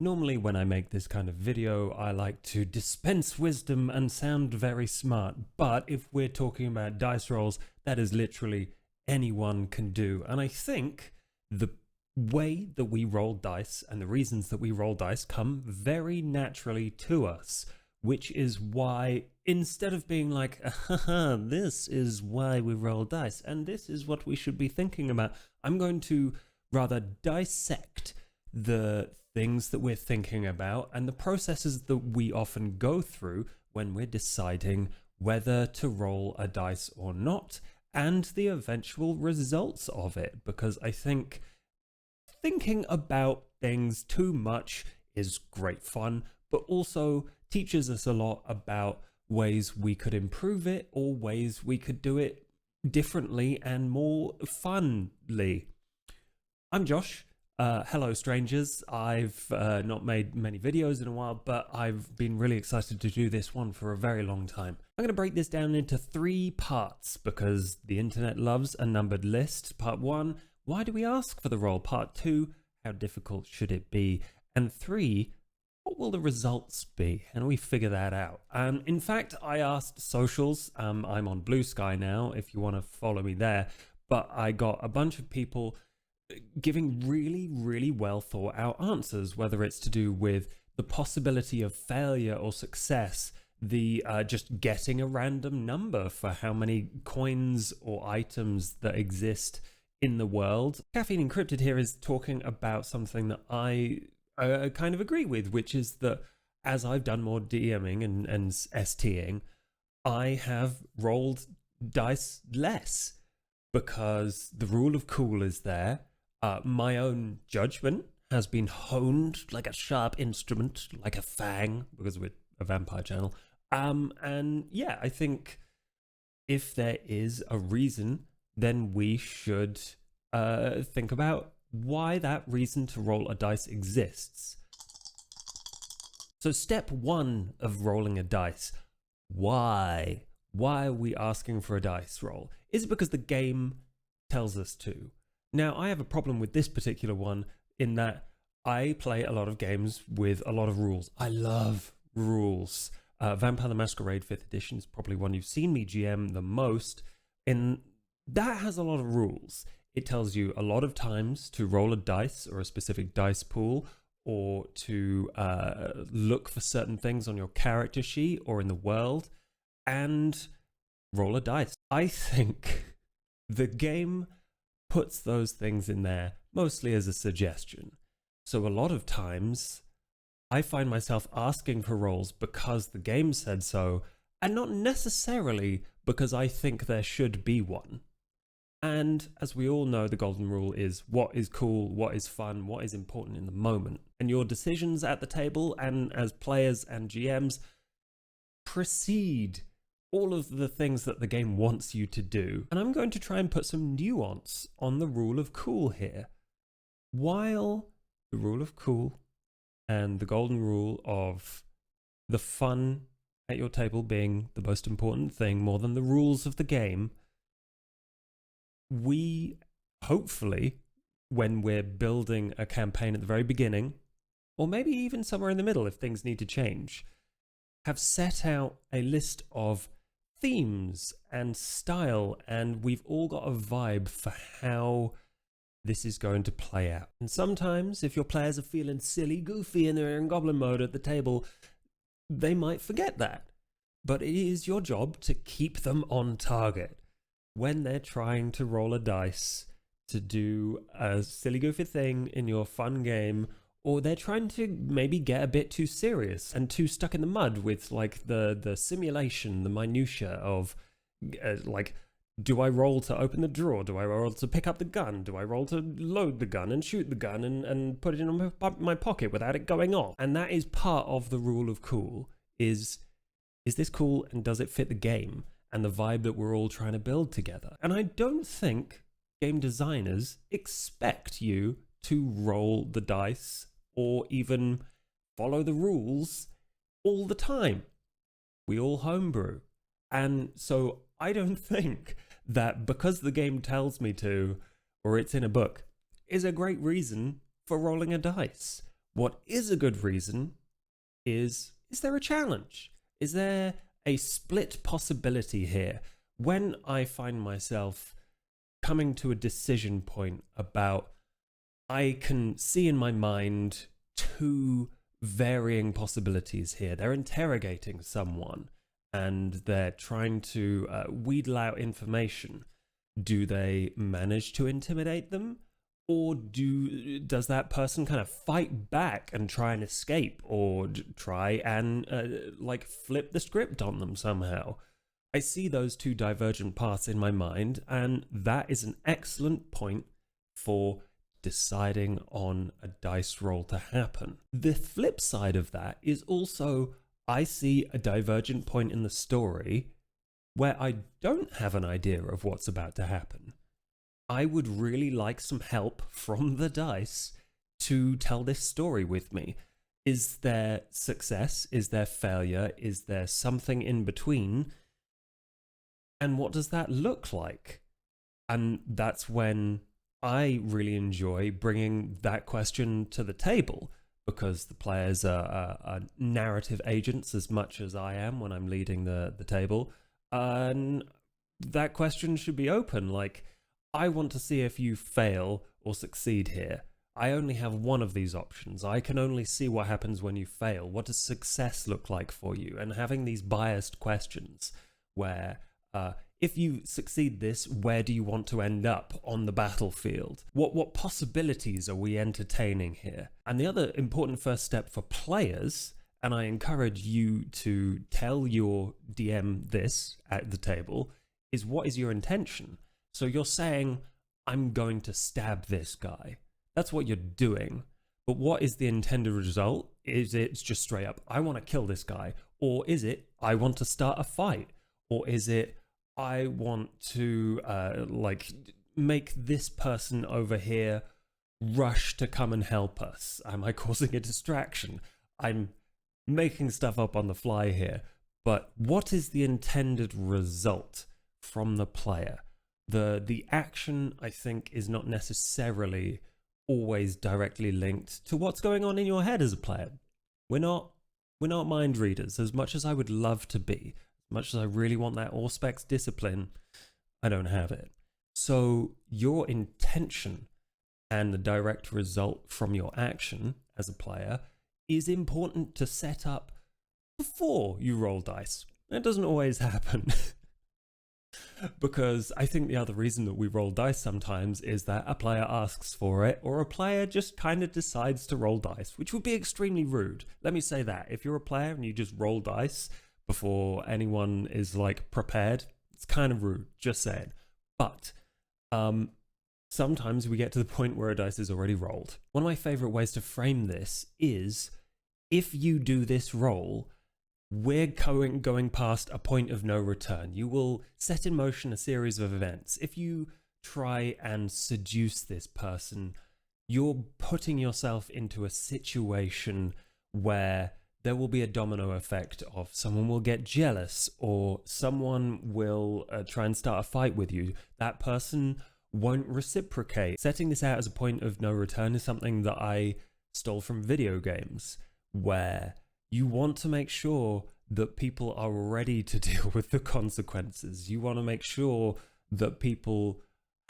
Normally when I make this kind of video, I like to dispense wisdom and sound very smart, but if we're talking about dice rolls, that is literally anyone can do. And I think the way that we roll dice and the reasons that we roll dice come very naturally to us, which is why instead of being like, haha, this is why we roll dice and this is what we should be thinking about, I'm going to rather dissect the things that we're thinking about and the processes that we often go through when we're deciding whether to roll a dice or not, and the eventual results of it. Because I think thinking about things too much is great fun, but also teaches us a lot about ways we could improve it or ways we could do it differently and more funly. I'm Josh. Hello strangers. I've not made many videos in a while, but I've been really excited to do this one for a very long time. I'm going to break this down into 3 parts because the internet loves a numbered list. Part 1, why do we ask for the roll? Part 2, how difficult should it be? And 3, what will the results be? How do we figure that out? In fact, I asked socials. I'm on Blue Sky now if you want to follow me there, but I got a bunch of people giving really well thought out answers, whether it's to do with the possibility of failure or success, the just getting a random number for how many coins or items that exist in the world. Caffeine Encrypted here is talking about something that I kind of agree with, which is that as I've done more DMing and STing, I have rolled dice less because the rule of cool is there. My own judgment has been honed like a sharp instrument, like a fang, because we're a vampire channel. And yeah, I think if there is a reason, then we should think about why that reason to roll a dice exists. So step 1 of rolling a dice, why? Why are we asking for a dice roll? Is it because the game tells us to? Now, I have a problem with this particular one in that I play a lot of games with a lot of rules. I love rules. Vampire the Masquerade 5th edition is probably one you've seen me GM the most, and that has a lot of rules. It tells you a lot of times to roll a dice or a specific dice pool, or to look for certain things on your character sheet or in the world, and roll a dice. I think the game puts those things in there mostly as a suggestion. So a lot of times I find myself asking for rolls because the game said so, and not necessarily because I think there should be one. And as we all know, the golden rule is what is cool, what is fun, what is important in the moment. And your decisions at the table and as players and GMs precede all of the things that the game wants you to do. And I'm going to try and put some nuance on the rule of cool here. While the rule of cool and the golden rule of the fun at your table being the most important thing, more than the rules of the game, we hopefully, when we're building a campaign at the very beginning, or maybe even somewhere in the middle if things need to change, have set out a list of themes and style, and we've all got a vibe for how this is going to play out. And sometimes if your players are feeling silly, goofy, and they're in goblin mode at the table, they might forget that. But it is your job to keep them on target when they're trying to roll a dice to do a silly, goofy thing in your fun game, or they're trying to maybe get a bit too serious and too stuck in the mud with like the simulation, the minutia of like, do I roll to open the drawer? Do I roll to pick up the gun? Do I roll to load the gun and shoot the gun and put it in my pocket without it going off? And that is part of the rule of cool. Is this cool and does it fit the game and the vibe that we're all trying to build together? And I don't think game designers expect you to roll the dice or even follow the rules all the time. We all homebrew. And so I don't think that because the game tells me to, or it's in a book, is a great reason for rolling a dice. What is a good reason is there a challenge? Is there a split possibility here? When I find myself coming to a decision point about, I can see in my mind two varying possibilities here. They're interrogating someone and they're trying to wheedle out information. Do they manage to intimidate them? Or does that person kind of fight back and try and escape, or try and like flip the script on them somehow? I see those two divergent paths in my mind, and that is an excellent point for deciding on a dice roll to happen. The flip side of that is also, I see a divergent point in the story where I don't have an idea of what's about to happen. I would really like some help from the dice to tell this story with me. Is there success? Is there failure? Is there something in between? And what does that look like? And that's when I really enjoy bringing that question to the table, because the players are narrative agents as much as I am when I'm leading the table. And that question should be open, like, I want to see if you fail or succeed here. I only have one of these options. I can only see what happens when you fail. What does success look like for you? And having these biased questions where, if you succeed this, where do you want to end up on the battlefield? What possibilities are we entertaining here? And the other important first step for players, and I encourage you to tell your DM this at the table, is what is your intention? So you're saying, I'm going to stab this guy. That's what you're doing. But what is the intended result? Is it just straight up, I want to kill this guy? Or is it, I want to start a fight? Or is it, I want to like make this person over here rush to come and help us? Am I causing a distraction? I'm making stuff up on the fly here. But what is the intended result from the player? The action, I think, is not necessarily always directly linked to what's going on in your head as a player. We're not mind readers, as much as I would love to be. As much as I really want that Auspex discipline, I don't have it. So your intention and the direct result from your action as a player is important to set up before you roll dice. That doesn't always happen. Because I think the other reason that we roll dice sometimes is that a player asks for it, or a player just kind of decides to roll dice, which would be extremely rude. Let me say that. If you're a player and you just roll dice before anyone is like prepared, it's kind of rude, just saying. But sometimes we get to the point where a dice is already rolled. One of my favorite ways to frame this is, if you do this roll, we're going past a point of no return. You will set in motion a series of events. If you try and seduce this person, you're putting yourself into a situation where there will be a domino effect of someone will get jealous, or someone will try and start a fight with you. That person won't reciprocate. Setting this out as a point of no return is something that I stole from video games, where you want to make sure that people are ready to deal with the consequences. You want to make sure that people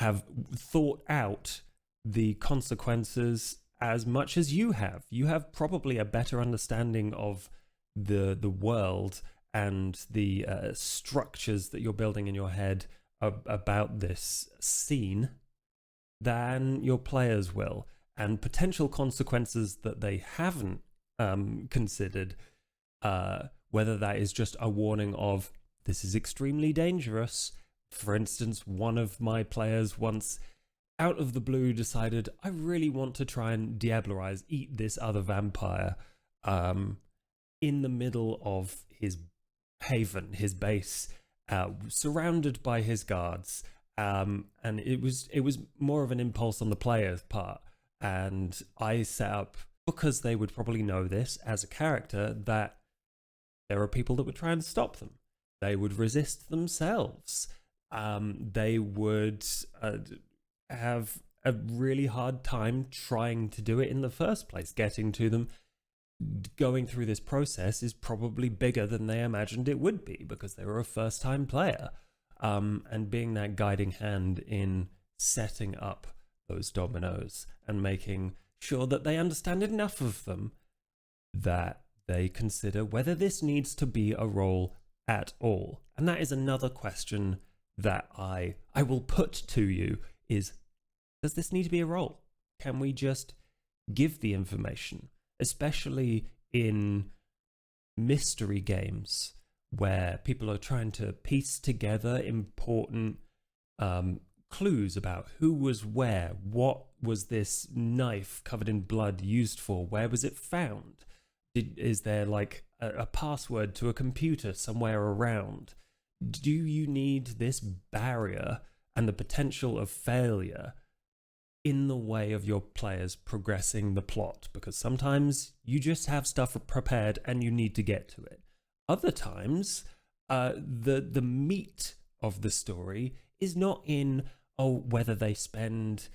have thought out the consequences as much as you have. You have probably a better understanding of the world and the structures that you're building in your head about this scene than your players will, and potential consequences that they haven't considered, whether that is just a warning of, this is extremely dangerous. For instance, one of my players once, out of the blue, decided, I really want to try and diablerize, eat this other vampire, in the middle of his haven, his base, surrounded by his guards. And it was more of an impulse on the player's part. And I set up, because they would probably know this as a character, that there are people that would try and stop them. They would resist themselves. They would have a really hard time trying to do it in the first place. Getting to them, going through this process is probably bigger than they imagined it would be because they were a first-time player. And being that guiding hand in setting up those dominoes and making sure that they understand enough of them that they consider whether this needs to be a role at all. And that is another question that I will put to you is, does this need to be a role? Can we just give the information, especially in mystery games where people are trying to piece together important clues about who was where, what was this knife covered in blood used for, where was it found? Is there like a password to a computer somewhere around? Do you need this barrier and the potential of failure in the way of your players progressing the plot? Because sometimes you just have stuff prepared and you need to get to it. Other times, the meat of the story is not in whether they spend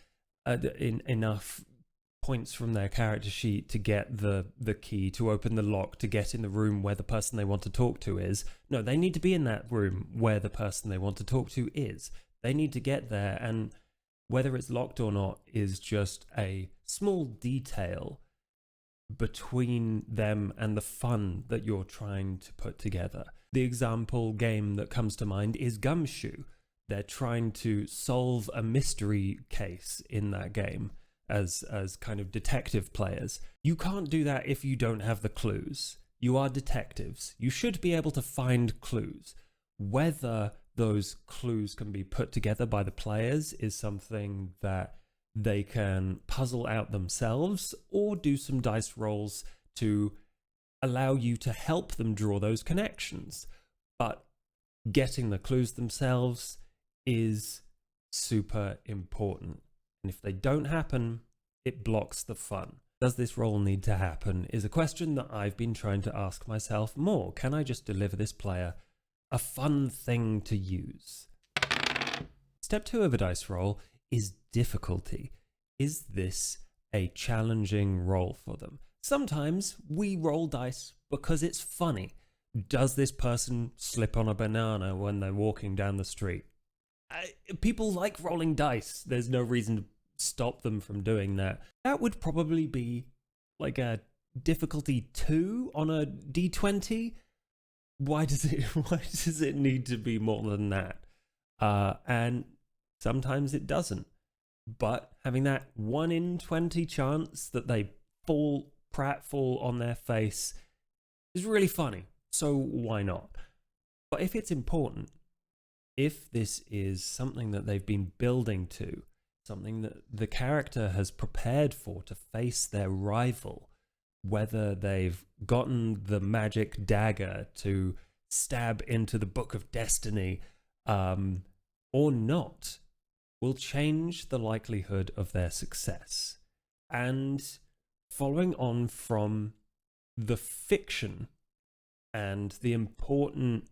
enough points from their character sheet to get the key to open the lock to get in the room where the person they want to talk to is. No, they need to be in that room where the person they want to talk to is. They need to get there, and whether it's locked or not is just a small detail between them and the fun that you're trying to put together. The example game that comes to mind is Gumshoe. They're trying to solve a mystery case in that game as kind of detective players. You can't do that if you don't have the clues. You are detectives. You should be able to find clues. Whether those clues can be put together by the players is something that they can puzzle out themselves or do some dice rolls to allow you to help them draw those connections. But getting the clues themselves is super important. And if they don't happen, it blocks the fun. Does this role need to happen is a question that I've been trying to ask myself more. Can I just deliver this player a fun thing to use? Step 2 of a dice roll is difficulty. Is this a challenging role for them? Sometimes we roll dice because it's funny. Does this person slip on a banana when they're walking down the street? People like rolling dice. There's no reason to stop them from doing that. That would probably be like a difficulty 2 on a d20. Why does it need to be more than that? And sometimes it doesn't. But having that 1 in 20 chance that they fall pratfall on their face is really funny. So why not? But if it's important, if this is something that they've been building to, something that the character has prepared for to face their rival, whether they've gotten the magic dagger to stab into the Book of Destiny or not, will change the likelihood of their success. And following on from the fiction and the important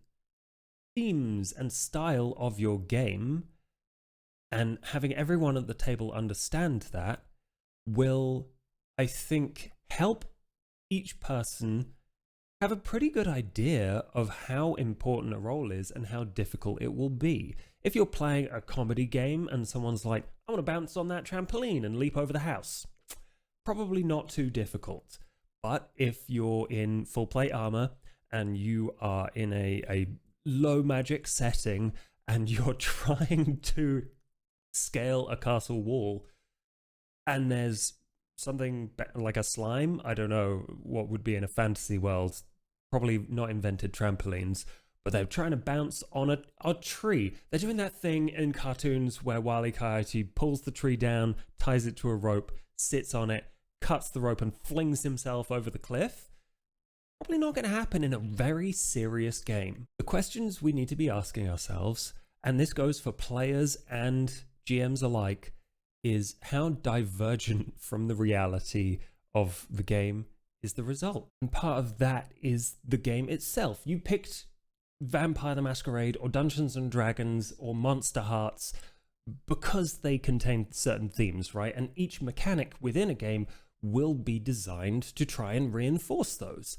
themes and style of your game, and having everyone at the table understand that will, I think, help each person have a pretty good idea of how important a role is and how difficult it will be. If you're playing a comedy game and someone's like, I want to bounce on that trampoline and leap over the house, probably not too difficult. But if you're in full plate armor and you are in a low magic setting and you're trying to scale a castle wall and there's something like a slime, I don't know what would be in a fantasy world, probably not invented trampolines, but they're trying to bounce on a tree. They're doing that thing in cartoons where Wile E. Coyote pulls the tree down, ties it to a rope, sits on it, cuts the rope and flings himself over the cliff. Probably not going to happen in a very serious game. The questions we need to be asking ourselves, and this goes for players and GMs alike, is how divergent from the reality of the game is the result. And part of that is the game itself. You picked Vampire the Masquerade or Dungeons and Dragons or Monster Hearts because they contain certain themes, right? And each mechanic within a game will be designed to try and reinforce those.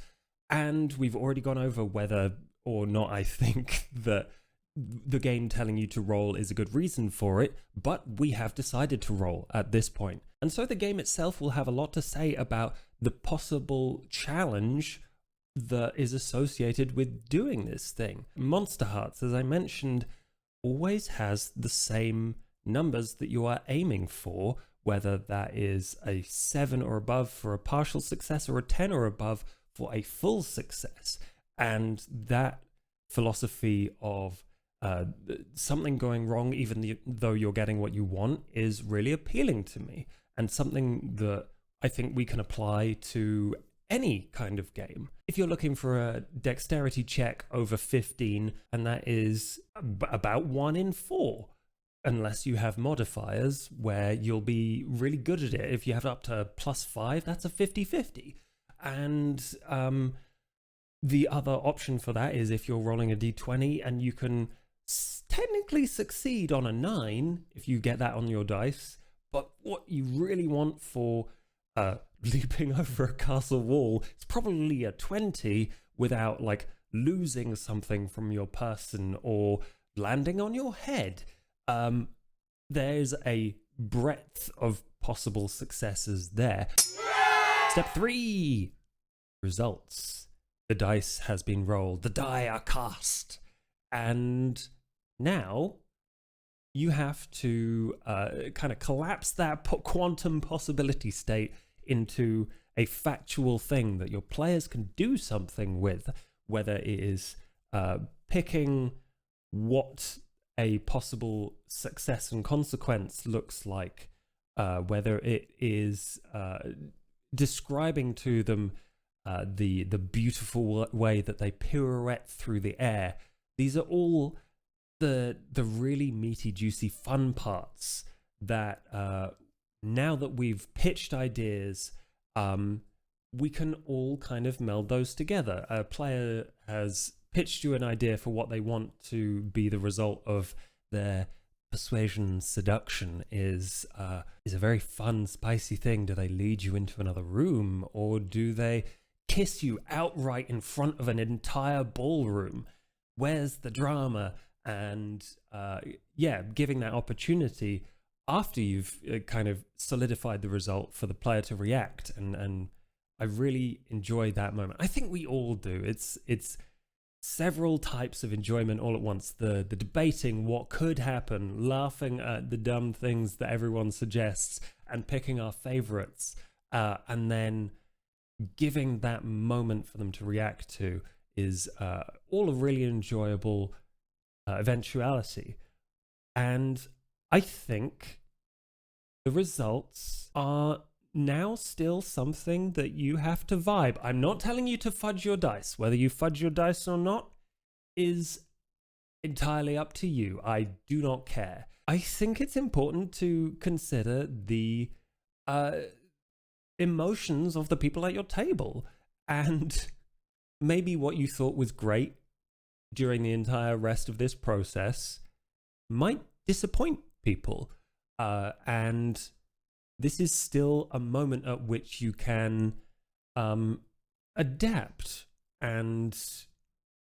And we've already gone over whether or not I think that the game telling you to roll is a good reason for it, but we have decided to roll at this point. And so the game itself will have a lot to say about the possible challenge that is associated with doing this thing. Monster Hearts, as I mentioned, always has the same numbers that you are aiming for, whether that is a 7 or above for a partial success or a 10 or above for a full success. And that philosophy of something going wrong even though you're getting what you want is really appealing to me, and something that I think we can apply to any kind of game. If you're looking for a dexterity check over 15, and that is about 1 in 4, unless you have modifiers where you'll be really good at it. If you have up to +5, that's a 50-50. And the other option for that is if you're rolling a d20 and you can technically succeed on a 9 if you get that on your dice, but what you really want for leaping over a castle wall is probably a 20 without like losing something from your person or landing on your head. There's a breadth of possible successes there. Step 3, results. The dice has been rolled, the die are cast, and now you have to kind of collapse that quantum possibility state into a factual thing that your players can do something with, whether it is picking what a possible success and consequence looks like, whether it is describing to them the beautiful way that they pirouette through the air. These are all the really meaty, juicy, fun parts that now that we've pitched ideas, we can all kind of meld those together. A player has pitched you an idea for what they want to be the result of their persuasion seduction is a very fun, spicy thing. Do they lead you into another room, or do they kiss you outright in front of an entire ballroom? Where's the drama? And yeah, giving that opportunity after you've kind of solidified the result for the player to react. And I really enjoy that moment. I think we all do. It's several types of enjoyment all at once. The debating what could happen, laughing at the dumb things that everyone suggests, and picking our favorites, and then giving that moment for them to react to is all a really enjoyable eventuality. And I think the results are now still something that you have to vibe. I'm not telling you to fudge your dice. Whether you fudge your dice or not is entirely up to you. I do not care. I think it's important to consider the emotions of the people at your table, and maybe what you thought was great during the entire rest of this process might disappoint people. And this is still a moment at which you can adapt and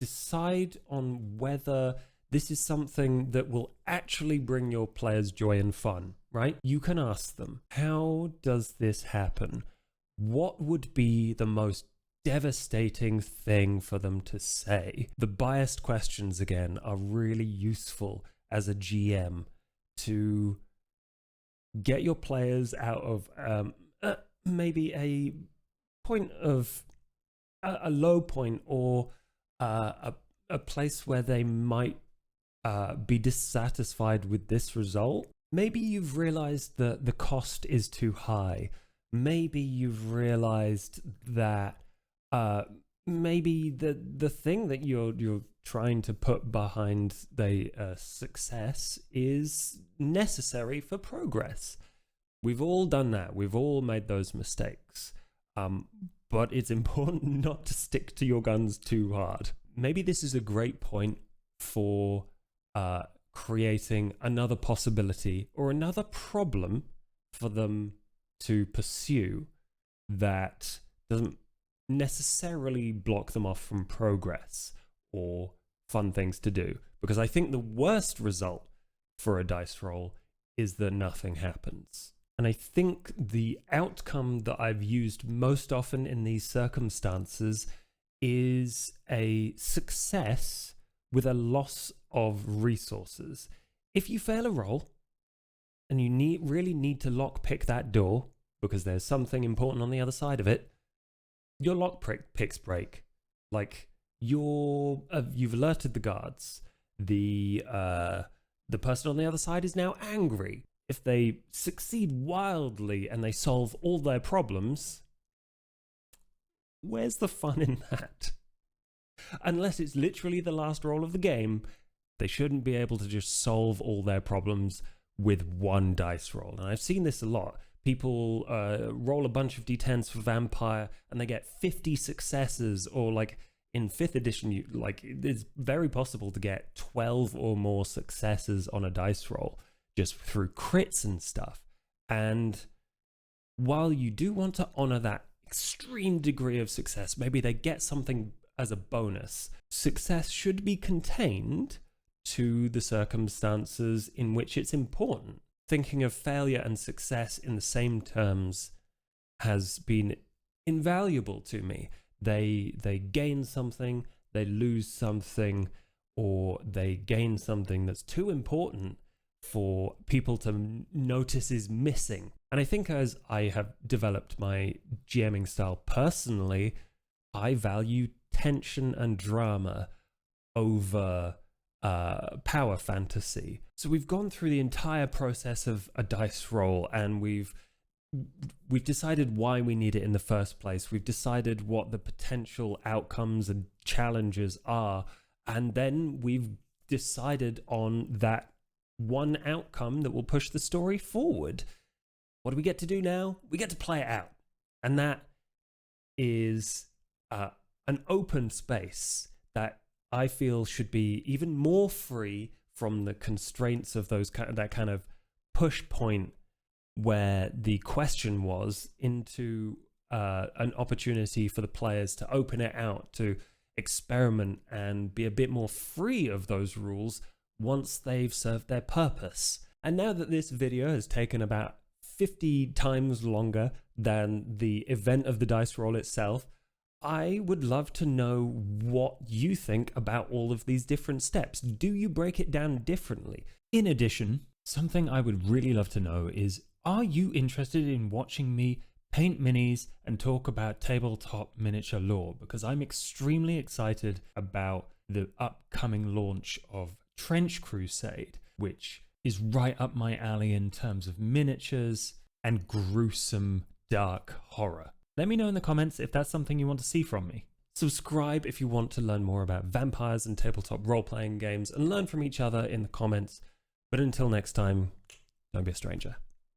decide on whether this is something that will actually bring your players joy and fun, right? You can ask them, how does this happen? What would be the most devastating thing for them to say? The biased questions, again, are really useful as a GM to get your players out of maybe a point of a low point, or a place where they might be dissatisfied with this result. Maybe you've realized that the cost is too high. Maybe you've realized that maybe the thing that you're trying to put behind the success is necessary for progress. We've all done that. We've all made those mistakes. But it's important not to stick to your guns too hard. Maybe this is a great point for creating another possibility or another problem for them to pursue that doesn't necessarily block them off from progress or fun things to do. Because I think the worst result for a dice roll is that nothing happens. And I think the outcome that I've used most often in these circumstances is a success with a loss of resources. If you fail a roll and you really need to lockpick that door because there's something important on the other side of it, your lockpicks break. Like you've alerted the guards. The person on the other side is now angry. If they succeed wildly and they solve all their problems, where's the fun in that? Unless it's literally the last roll of the game, they shouldn't be able to just solve all their problems with one dice roll. And I've seen this a lot. People roll a bunch of d10s for vampire and they get 50 successes, or like in 5th edition, it's very possible to get 12 or more successes on a dice roll just through crits and stuff. And while you do want to honor that extreme degree of success, maybe they get something as a bonus, success should be contained to the circumstances in which it's important. Thinking of failure and success in the same terms has been invaluable to me. They gain something, they lose something, or they gain something that's too important for people to notice is missing. And I think as I have developed my GMing style personally, I value tension and drama over power fantasy. So we've gone through the entire process of a dice roll, and we've decided why we need it in the first place. We've decided what the potential outcomes and challenges are, and then we've decided on that one outcome that will push the story forward. What do we get to do now? We get to play it out, and that is an open space that I feel should be even more free from the constraints of that kind of push point where the question was, into an opportunity for the players to open it out, to experiment and be a bit more free of those rules once they've served their purpose. And now that this video has taken about 50 times longer than the event of the dice roll itself, I would love to know what you think about all of these different steps. Do you break it down differently? In addition, something I would really love to know is, are you interested in watching me paint minis and talk about tabletop miniature lore? Because I'm extremely excited about the upcoming launch of Trench Crusade, which is right up my alley in terms of miniatures and gruesome dark horror. Let me know in the comments if that's something you want to see from me. Subscribe if you want to learn more about vampires and tabletop role-playing games and learn from each other in the comments. But until next time, don't be a stranger.